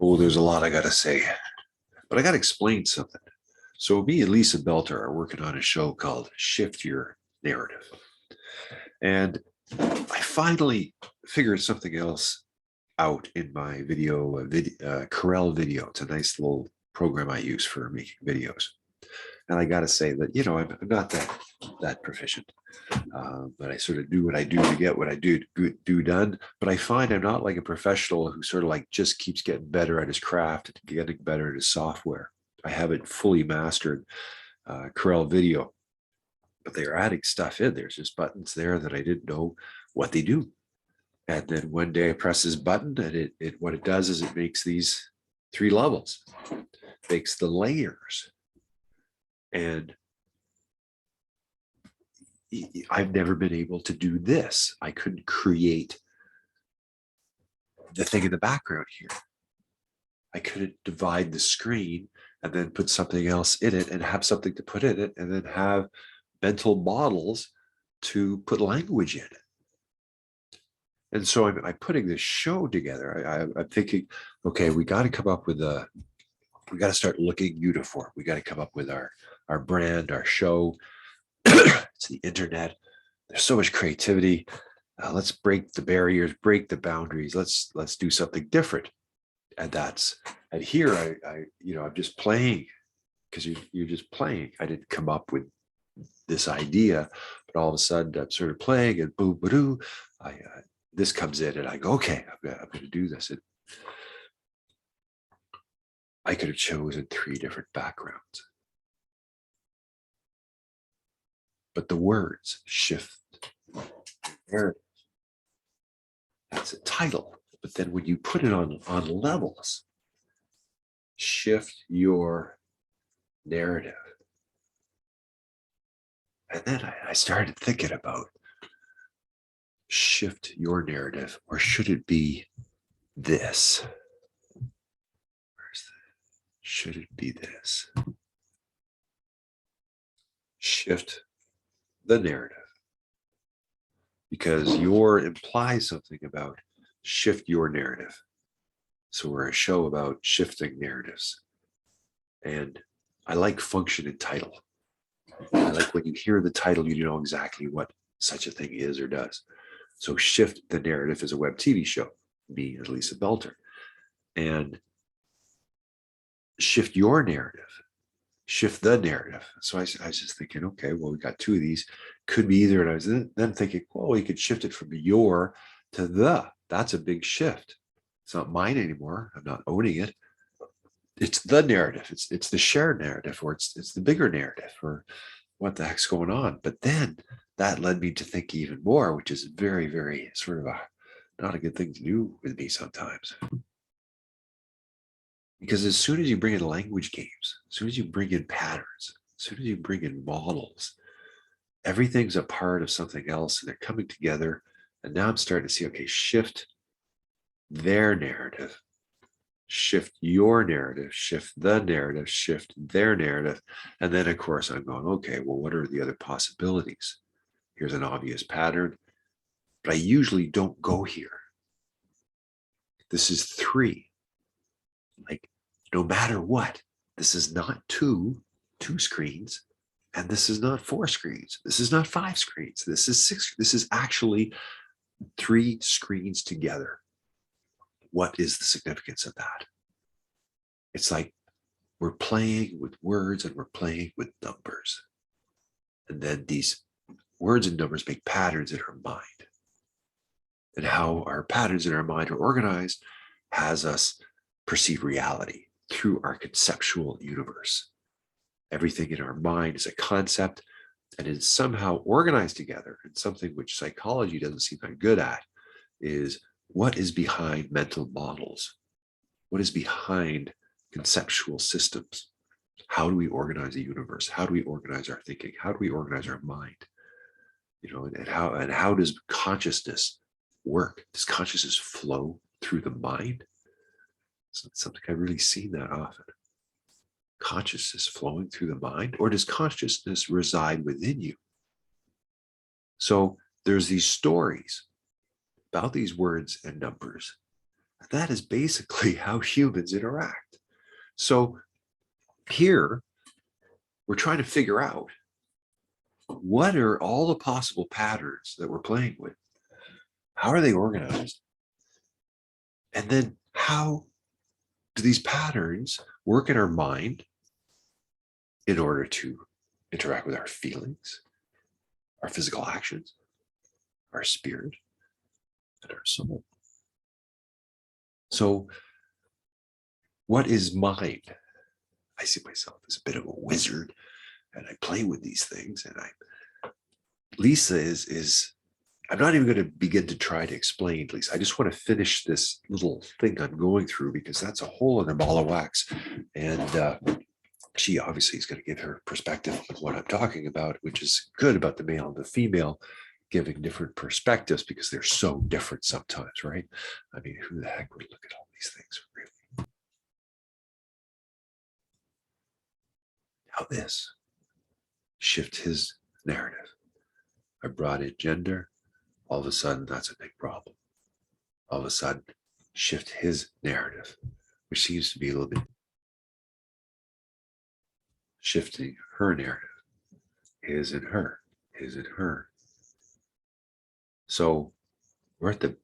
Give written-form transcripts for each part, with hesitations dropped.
Oh, there's a lot I got to say, but I got to explain something. So me and Lisa Belter are working on a show called Shift Your Narrative. And I finally figured something else out in my Corel video. It's a nice little program I use for making videos. And I got to say that, I'm not that proficient, but I sort of do what I do to get what I do done. But I find I'm not like a professional who sort of like just keeps getting better at his craft and getting better at his software. I haven't fully mastered Corel Video, but they're adding stuff in. There's just buttons there that I didn't know what they do. And then one day I press this button, and it what it does is it makes these 3 levels, makes the layers. And I've never been able to do this. I couldn't create the thing in the background here. I couldn't divide the screen and then put something else in it and have something to put in it and then have mental models to put language in it. And so I'm putting this show together. I'm thinking, okay, we got to come up with we got to start looking uniform. We got to come up with our brand, our show. It's the internet. There's so much creativity. Let's break the barriers, break the boundaries. Let's do something different. And here I'm just playing, because you're just playing. I didn't come up with this idea, but all of a sudden I'm sort of playing, and boom, ba-doo, this comes in, and I go, okay, I'm going to do this. And I could have chosen 3 different backgrounds, but the words shift narrative. That's a title. But then when you put it on levels, shift your narrative. And then I started thinking about shift your narrative, or should it be this? Should it be this? Shift the narrative. Because your implies something about shift your narrative. So we're a show about shifting narratives. And I like function and title. I like when you hear the title, you know exactly what such a thing is or does. So Shift the Narrative is a web TV show, me and Lisa Belter. And shift your narrative, shift the narrative. So I was just thinking, okay, well, we got 2 of these. Could be either. And I was then thinking, well, you could shift it from your to the. That's a big shift. It's not mine anymore. I'm not owning it. It's the narrative. It's the shared narrative, or it's the bigger narrative, or what the heck's going on. But then that led me to think even more, which is very, very sort of not a good thing to do with me sometimes. Because as soon as you bring in language games, as soon as you bring in patterns, as soon as you bring in models, everything's a part of something else, and they're coming together. And now I'm starting to see, okay, shift their narrative, shift your narrative, shift the narrative, shift their narrative. And then, of course, I'm going, okay, well, what are the other possibilities? Here's an obvious pattern, but I usually don't go here. This is 3. Like, no matter what, this is not two screens, and this is not 4 screens. This is not 5 screens. This is 6. This is actually 3 screens together. What is the significance of that? It's like we're playing with words and we're playing with numbers. And then these words and numbers make patterns in our mind. And how our patterns in our mind are organized has us perceive reality through our conceptual universe. Everything in our mind is a concept, and is somehow organized together. And something which psychology doesn't seem that good at is what is behind mental models? What is behind conceptual systems? How do we organize the universe? How do we organize our thinking? How do we organize our mind? And how does consciousness work? Does consciousness flow through the mind? It's not something I've really seen that often. Consciousness flowing through the mind, or does consciousness reside within you? So there's these stories about these words and numbers, That is basically how humans interact. So here, we're trying to figure out what are all the possible patterns that we're playing with? How are they organized? And then how do these patterns work in our mind in order to interact with our feelings, our physical actions, our spirit, and our soul? So, what is mind? I see myself as a bit of a wizard, and I play with these things. And Lisa is I'm not even going to begin to try to explain, Lisa. I just want to finish this little thing I'm going through because that's a whole other ball of wax. And she obviously is going to give her perspective on what I'm talking about, which is good about the male and the female giving different perspectives because they're so different sometimes, right? I mean, who the heck would look at all these things, really? Now this shift his narrative. I brought in gender. All of a sudden, that's a big problem. All of a sudden, shift his narrative, which seems to be a little bit shifting her narrative. His and her, his and her. So we're at the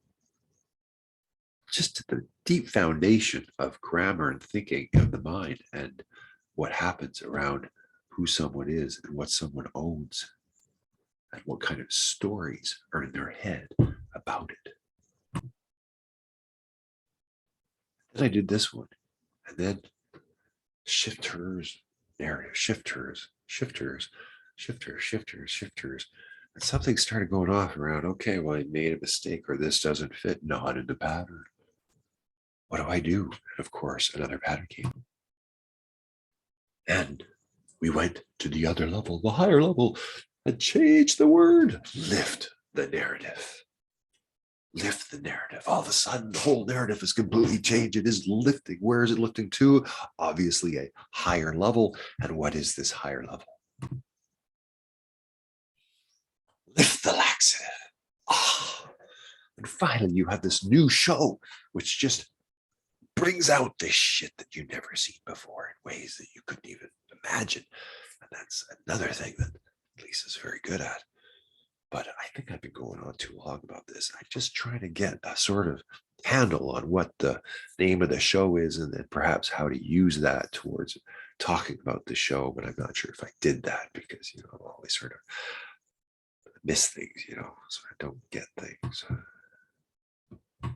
deep foundation of grammar and thinking of the mind and what happens around who someone is and what someone owns and what kind of stories are in their head about it. Then I did this one, and then shift hers narrative, shift hers, shift hers, shift hers, shift hers, shift hers. And something started going off around, okay, well, I made a mistake or this doesn't fit, not in the pattern. What do I do? And of course, another pattern came. And we went to the other level, the higher level, and changed the word. Lift the narrative. Lift the narrative. All of a sudden, the whole narrative is completely changed. It is lifting. Where is it lifting to? Obviously, a higher level. And what is this higher level? Lift the laxative. Ah. And finally, you have this new show, which just brings out this shit that you've never seen before in ways that you couldn't even imagine. And that's another thing that Lisa's very good at. But I think I've been going on too long about this. I'm just trying to get a sort of handle on what the name of the show is and then perhaps how to use that towards talking about the show. But I'm not sure if I did that because, I always sort of miss things, so I don't get things.